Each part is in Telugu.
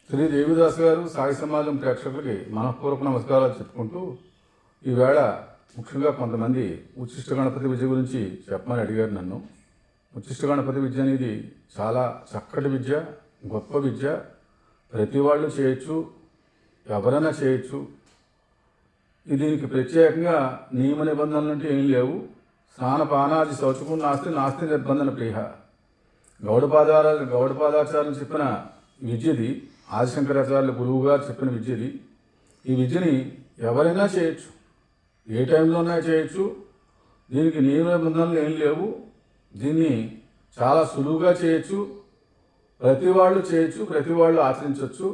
శ్రీ దేవిదాస్ గారు సాయి సమాజం ప్రేక్షకులకి మనఃపూర్వక నమస్కారాలు చెప్పుకుంటూ ఈవేళ ముఖ్యంగా కొంతమంది ఉచ్చిష్ట గణపతి విద్య గురించి చెప్పమని అడిగారు నన్ను. ఉచ్చిష్ట గణపతి విద్య అనేది చాలా చక్కటి విద్య, గొప్ప విద్య. ప్రతి వాళ్ళు చేయొచ్చు, ఎవరైనా చేయొచ్చు. దీనికి ప్రత్యేకంగా నియమ నిబంధనలు అంటే ఏం లేవు. స్నానపానాది శౌచకం నాస్తి నాస్తి నిర్బంధన ప్రియ. గౌడపాదాచార్యులు చెప్పిన విద్యది, ఆదిశంకరాచార్యుల గురువు గారు చెప్పిన విద్యది. ఈ విద్యని ఎవరైనా చేయొచ్చు, ఏ టైంలోనైనా చేయొచ్చు. దీనికి నియమ నిబంధనలు ఏం లేవు. దీన్ని చాలా సులువుగా చేయొచ్చు, ప్రతి వాళ్ళు చేయొచ్చు, ప్రతి వాళ్ళు ఆచరించవచ్చు.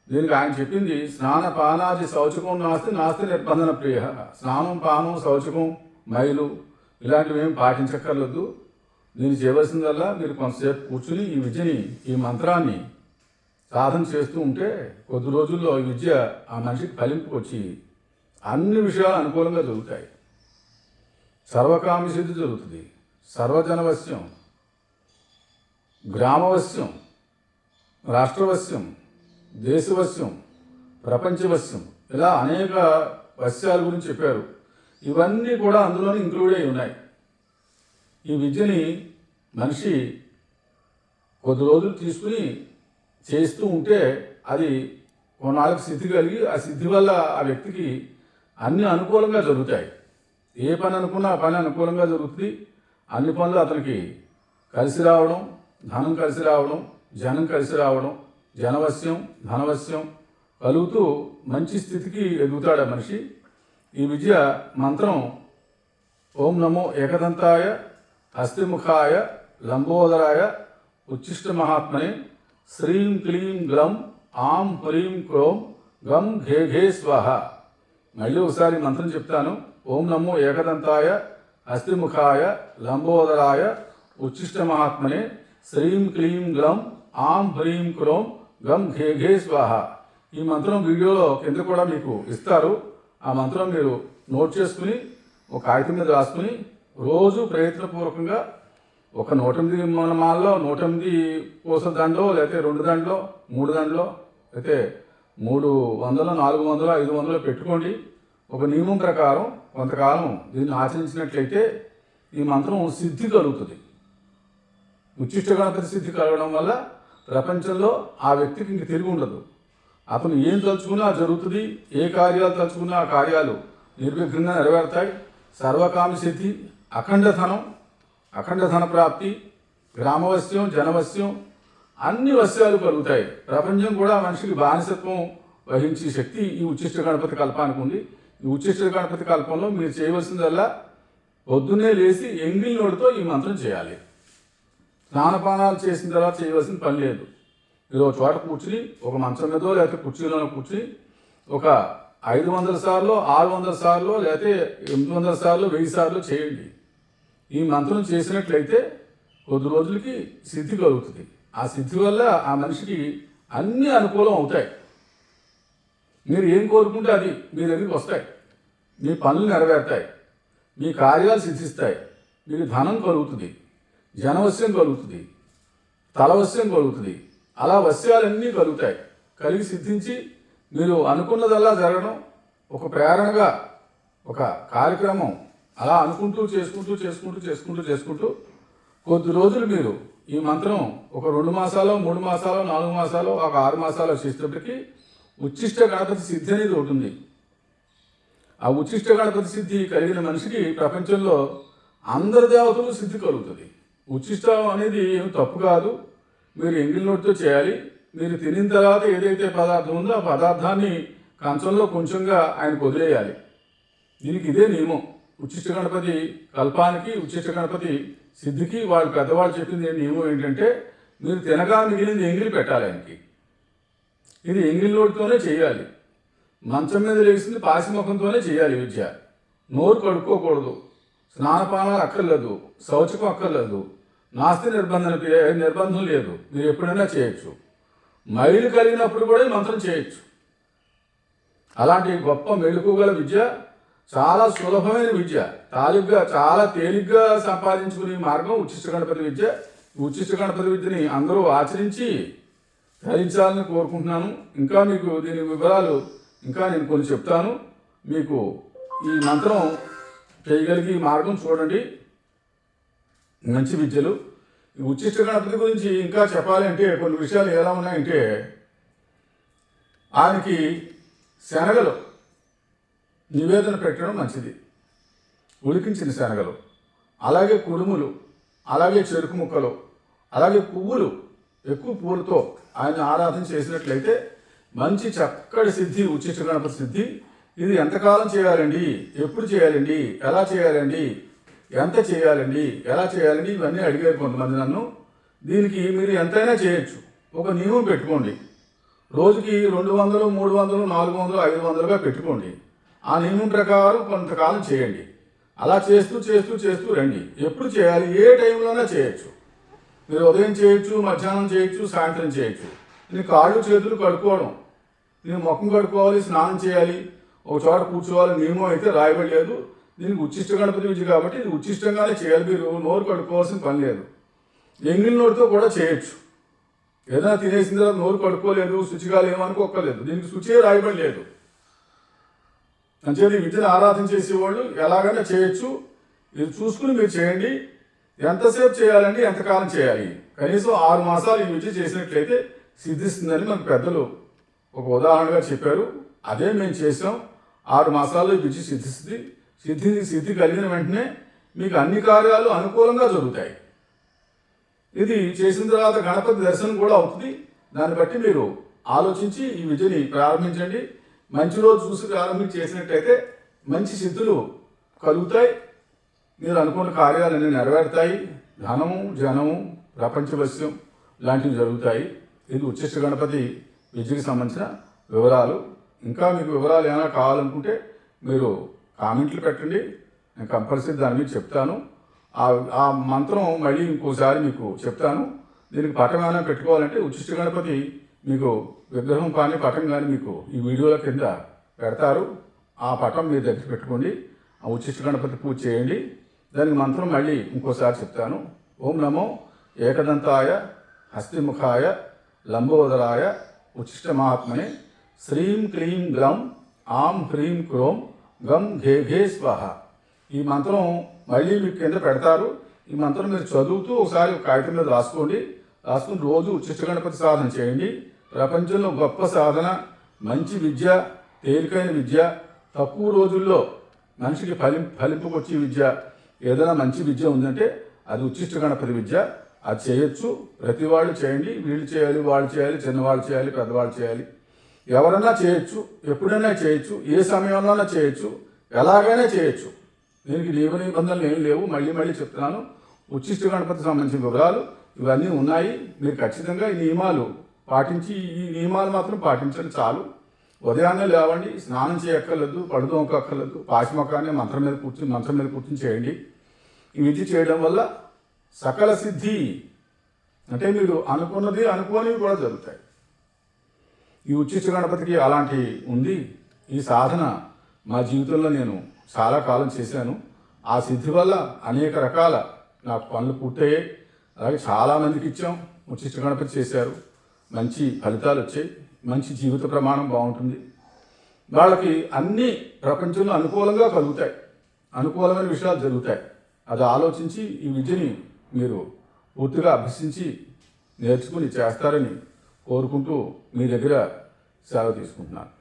దీనికి ఆయన చెప్పింది స్నానపానాది శౌచకం నాస్తి నాస్తి నిర్బంధన ప్రియ. స్నానం, పానం, శౌచకం, మైలు ఇలాంటివి ఏం పాటించక్కర్లేదు. దీన్ని చేయవలసిందల్లా మీరు కొంతసేపు కూర్చుని ఈ విద్యని, ఈ మంత్రాన్ని సాధన చేస్తూ ఉంటే కొద్ది రోజుల్లో ఈ విద్య ఆ మనిషికి ఫలింపుకు వచ్చి అన్ని విషయాలు అనుకూలంగా జరుగుతాయి. సర్వకామి సిద్ధి జరుగుతుంది. సర్వజనవశ్యం, గ్రామవశ్యం, రాష్ట్రవశ్యం, దేశవశ్యం, ప్రపంచవశ్యం, ఇలా అనేక వశ్యాల గురించి చెప్పారు. ఇవన్నీ కూడా అందులోనే ఇంక్లూడ్ అయి ఉన్నాయి. ఈ విద్యని మనిషి కొద్ది రోజులు తీసుకుని చేస్తూ ఉంటే అది కొన్నాళ్ళకి సిద్ధి కలిగి, ఆ సిద్ధి వల్ల ఆ వ్యక్తికి అన్ని అనుకూలంగా జరుగుతాయి. ఏ పని అనుకున్నా ఆ పని అనుకూలంగా జరుగుతుంది. అన్ని పనులు అతనికి కలిసి రావడం, ధనం కలిసి రావడం, జనం కలిసి రావడం, జనవశ్యం, ధనవశ్యం కలుగుతూ మంచి స్థితికి ఎదుగుతాడు ఆ మనిషి. ఈ విద్య మంత్రం ఓం నమో ఏకదంతాయ హస్తిముఖాయ లంబోదరాయ ఉచ్చిష్ట మహాత్మనే శ్రీం క్లీం గ్లం ఆం హ్రీం క్రోం గం ఘే ఘే స్వాహ. మళ్ళీ ఒకసారి మంత్రం చెప్తాను. ఓం నమో ఏకదంతాయ హస్తిముఖాయ లంబోదరాయ ఉచ్చిష్ట మహాత్మనే శ్రీం క్లీం గ్లం ఆం హ్రీం క్రోం గం ఘే ఘే స్వాహ. ఈ మంత్రం వీడియోలో కింద కూడా మీకు ఇస్తారు. ఆ మంత్రం మీరు నోట్ చేసుకుని ఒక కాగితం మీద రాసుకుని రోజు ప్రయత్నపూర్వకంగా ఒక 108 మాలలో 108 పూస దండలో, లేకపోతే 2 దండలో, 3 దండలో, అయితే 300, 400, 500 పెట్టుకోండి. ఒక నియమం ప్రకారం కొంతకాలం దీన్ని ఆచరించినట్లయితే ఈ మంత్రం సిద్ధి కలుగుతుంది. ఉచ్చిష్ట గణపతి సిద్ధి కలగడం వల్ల ప్రపంచంలో ఆ వ్యక్తికి ఇంక తిరిగి ఉండదు. అతను ఏం తలుచుకున్నా జరుగుతుంది. ఏ కార్యాలు తలుచుకున్నా ఆ కార్యాలు నిర్విఘ్నంగా నెరవేరుతాయి. సర్వకామి సిద్ధి, అఖండ ధన ప్రాప్తి, గ్రామవశ్యం, జనవశ్యం, అన్ని వశ్యాలు కలుగుతాయి. ప్రపంచం కూడా మనిషికి బానిసత్వం వహించే శక్తి ఈ ఉచ్చిష్ట గణపతి కల్పానికి ఉంది. ఈ ఉచ్చిష్ట గణపతి కల్పంలో మీరు చేయవలసిందల్లా పొద్దున్నే లేచి ఎంగిల్ నోటితో ఈ మంత్రం చేయాలి. స్నానపానాలు చేసిన తర్వాత చేయవలసిన పని లేదు. మీరు ఒక చోట కూర్చుని, ఒక మంచం మీదో లేకపోతే కుర్చీలోనో కూర్చుని ఒక 500 సార్లు, 600 సార్లు, లేకపోతే 800 సార్లు, 1000 సార్లు చేయండి. ఈ మంత్రం చేసినట్లయితే కొద్ది రోజులకి సిద్ధి కలుగుతుంది. ఆ సిద్ధి వల్ల ఆ మనిషికి అన్నీ అనుకూలం అవుతాయి. మీరు ఏం కోరుకుంటే అది మీ దగ్గరికి వస్తాయి. మీ పనులు నెరవేరుతాయి, మీ కార్యాలు సిద్ధిస్తాయి, మీకు ధనం కలుగుతుంది, జనవశ్యం కలుగుతుంది, తలవశ్యం కలుగుతుంది. అలా వశ్యాలన్నీ కలుగుతాయి. కలిగి సిద్ధించి మీరు అనుకున్నదల్లా జరగడం, ఒక ప్రేరణగా ఒక కార్యక్రమం అలా అనుకుంటూ చేసుకుంటూ కొద్ది రోజులు మీరు ఈ మంత్రం ఒక 2 మాసాలు, 3 మాసాలు, 4 మాసాలు, ఒక 6 మాసాలు చేసేటప్పటికీ ఉచ్చిష్ట గణపతి సిద్ధి అనేది ఉంటుంది. ఆ ఉచ్చిష్ట గణపతి సిద్ధి కలిగిన మనిషికి ప్రపంచంలో అందరి దేవతలు సిద్ధి కలుగుతుంది. ఉచ్చిష్టం అనేది ఏమి తప్పు కాదు. మీరు ఎంగిల్ నోటితో చేయాలి. మీరు తినిన తర్వాత ఏదైతే పదార్థం ఉందో ఆ పదార్థాన్ని కంచంలో కొంచెంగా ఆయనకు వదిలేయాలి. దీనికి ఇదే నియమం. ఉచ్చిష్ట గణపతి కల్పానికి, ఉచ్చిష్ట గణపతి సిద్ధికి వాళ్ళు పెద్దవాళ్ళు చెప్పింది నియమం ఏంటంటే మీరు తినగా మిగిలింది ఎంగిలి పెట్టాలి ఆయనకి. ఇది ఎంగిల్ నోటితోనే చేయాలి. మంచం మీద లేచింది పాసిముఖంతోనే చేయాలి విద్య. నోరు కడుక్కోకూడదు, స్నానపానాలు అక్కర్లేదు, శౌచకం అక్కర్లేదు, నాస్తి నిర్బంధం లేదు. మీరు ఎప్పుడైనా చేయొచ్చు. మైలు కలిగినప్పుడు కూడా ఈ మంత్రం చేయొచ్చు. అలాంటి గొప్ప మెళుకుగల విద్య, చాలా సులభమైన విద్య, చాలా తేలిగ్గా సంపాదించుకునే మార్గం ఉచ్చిష్ట గణపతి విద్య. ఉచ్చిష్ట గణపతి విద్యని అందరూ ఆచరించి ధరించాలని కోరుకుంటున్నాను. ఇంకా మీకు దీని వివరాలు ఇంకా నేను కొన్ని చెప్తాను. మీకు ఈ మంత్రం చేయగలిగే మార్గం చూడండి. మంచి విద్యలు. ఈ ఉచ్చిష్ట గణపతి గురించి ఇంకా చెప్పాలి అంటే కొన్ని విషయాలు ఎలా ఉన్నాయంటే, ఆయనకి శనగలు నివేదన పెట్టడం మంచిది. ఉడికించిన శనగలు, అలాగే కుడుములు, అలాగే చెరుకు ముక్కలు, అలాగే పువ్వులు, ఎక్కువ పువ్వులతో ఆయన ఆరాధన చేసినట్లయితే మంచి చక్కటి సిద్ధి, ఉచ్చిష్ట గణపతి సిద్ధి. ఇది ఎంతకాలం చేయాలండి, ఎప్పుడు చేయాలండి, ఎలా చేయాలండి, ఎంత చేయాలండి, ఎలా చేయాలండి, ఇవన్నీ అడిగారు కొంతమంది నన్ను. దీనికి మీరు ఎంతైనా చేయొచ్చు. ఒక నియమం పెట్టుకోండి. రోజుకి 200, 300, 400, 500గా పెట్టుకోండి. ఆ నియమం ప్రకారం కొంతకాలం చేయండి. అలా చేస్తూ చేస్తూ చేస్తూ రండి. ఎప్పుడు చేయాలి, ఏ టైంలోనే చేయొచ్చు. మీరు ఉదయం చేయొచ్చు, మధ్యాహ్నం చేయొచ్చు, సాయంత్రం చేయొచ్చు. నీ కాళ్ళు చేతులు కడుక్కోవడం, నేను ముఖం కడుక్కోవాలి, స్నానం చేయాలి, ఒక చోట కూర్చోవాలి నియమం అయితే రాయబడలేదు. దీనికి ఉచ్చిష్ట గణపతి విద్య కాబట్టి ఇది ఉచ్చిష్టంగానే చేయాలి. మీరు నోరు కడుక్కోవాల్సిన పని లేదు. ఎంగిలి నోటితో కూడా చేయొచ్చు. ఏదైనా తినేసిన తర్వాత నోరు కడుక్కోలేదు, శుచిగా ఏమనుకోక్కర్లేదు. దీనికి శుచే రాయబడలేదు. అంచేది విద్యను ఆరాధన చేసేవాళ్ళు ఎలాగైనా చేయొచ్చు. ఇది చూసుకుని మీరు చేయండి. ఎంతసేపు చేయాలండి, ఎంతకాలం చేయాలి? కనీసం 6 మాసాలు ఈ విద్య చేసినట్లయితే సిద్ధిస్తుందని మనకు పెద్దలు ఒక ఉదాహరణగా చెప్పారు. అదే మేము చేసాం. 6 మాసాల్లో ఈ విద్య సిద్ధిస్తుంది. సిద్ధి కలిగిన వెంటనే మీకు అన్ని కార్యాలు అనుకూలంగా జరుగుతాయి. ఇది చేసిన తర్వాత గణపతి దర్శనం కూడా అవుతుంది. దాన్ని బట్టి మీరు ఆలోచించి ఈ విద్యని ప్రారంభించండి. మంచి రోజు చూసి ప్రారంభించి చేసినట్టయితే మంచి సిద్ధులు కలుగుతాయి. మీరు అనుకున్న కార్యాలన్నీ నెరవేరుతాయి. ధనము, జనము, ప్రపంచవశ్యం లాంటివి జరుగుతాయి. ఇది ఉచ్చిష్ట గణపతి విద్యకి సంబంధించిన వివరాలు. ఇంకా మీకు వివరాలు ఏమైనా కావాలనుకుంటే మీరు కామెంట్లు పెట్టండి. నేను కంపల్సరీ దాని మీద చెప్తాను. ఆ మంత్రం మళ్ళీ ఇంకోసారి మీకు చెప్తాను. దీనికి పటం ఏమైనా పెట్టుకోవాలంటే ఉచ్చిష్ట గణపతి మీకు విగ్రహం కానీ పటం కానీ మీకు ఈ వీడియోల కింద పెడతారు. ఆ పటం మీ దగ్గర పెట్టుకోండి. ఆ ఉచ్చిష్ట గణపతి పూజ చేయండి. దానికి మంత్రం మళ్ళీ ఇంకోసారి చెప్తాను. ఓం నమో ఏకదంతాయ హస్తిముఖాయ లంబోదరాయ ఉచ్చిష్ట మహాత్మనే శ్రీం క్లీం గ్లం ఆం హ్రీం క్రోం గం ఘే ఘే స్వాహ. ఈ మంత్రం మళ్ళీ మీకు కింద పెడతారు. ఈ మంత్రం మీరు చదువుతూ ఒకసారి కాగితం మీద రాసుకుని రోజు ఉచ్చిష్ట గణపతి సాధన చేయండి. ప్రపంచంలో గొప్ప సాధన, మంచి విద్య, తేలికైన విద్య, తక్కువ రోజుల్లో మనిషికి ఫలింపుకొచ్చే విద్య, ఏదైనా మంచి విద్య ఉందంటే అది ఉచ్చిష్ట గణపతి విద్య. అది చేయొచ్చు. ప్రతి వాళ్ళు చేయండి. వీళ్ళు చేయాలి, వాళ్ళు చేయాలి, చిన్నవాళ్ళు చేయాలి, పెద్దవాళ్ళు చేయాలి. ఎవరన్నా చేయొచ్చు, ఎప్పుడైనా చేయొచ్చు, ఏ సమయంలోనైనా చేయొచ్చు, ఎలాగైనా చేయొచ్చు. దీనికి నియమ నిబంధనలు ఏం లేవు. మళ్ళీ చెప్తున్నాను. ఉచ్చిష్ట గణపతి సంబంధించిన వివరాలు ఇవన్నీ ఉన్నాయి. మీరు ఖచ్చితంగా ఈ నియమాలు పాటించి, ఈ నియమాలు మాత్రం పాటించండి చాలు. ఉదయాన్నే లేవండి, స్నానం చేయక్కర్లేదు, పడుతోక్కర్లేదు, పాశమొక్కాన్ని మంత్రం మీద కూర్చుని చేయండి. ఈ విద్య చేయడం వల్ల సకల సిద్ధి, అంటే మీరు అనుకున్నది అనుకోనివి కూడా జరుగుతాయి. ఈ ఉచ్చిష్ట గణపతికి అలాంటి ఉంది. ఈ సాధన మా జీవితంలో నేను చాలా కాలం చేశాను. ఆ సిద్ధి వల్ల అనేక రకాల నాకు పనులు పూర్తయ్యాయి. అలాగే చాలామందికి ఇచ్చాం. ఉచ్చిష్ట గణపతి చేశారు, మంచి ఫలితాలు వచ్చాయి. మంచి జీవిత ప్రమాణం బాగుంటుంది. వాళ్ళకి అన్నీ ప్రపంచంలో అనుకూలంగా కలుగుతాయి. అనుకూలమైన విషయాలు జరుగుతాయి. అది ఆలోచించి ఈ విద్యని మీరు పూర్తిగా అభ్యసించి నేర్చుకుని చేస్తారని కోరుకుంటూ మీ దగ్గర సెలవు తీసుకుంటున్నాను.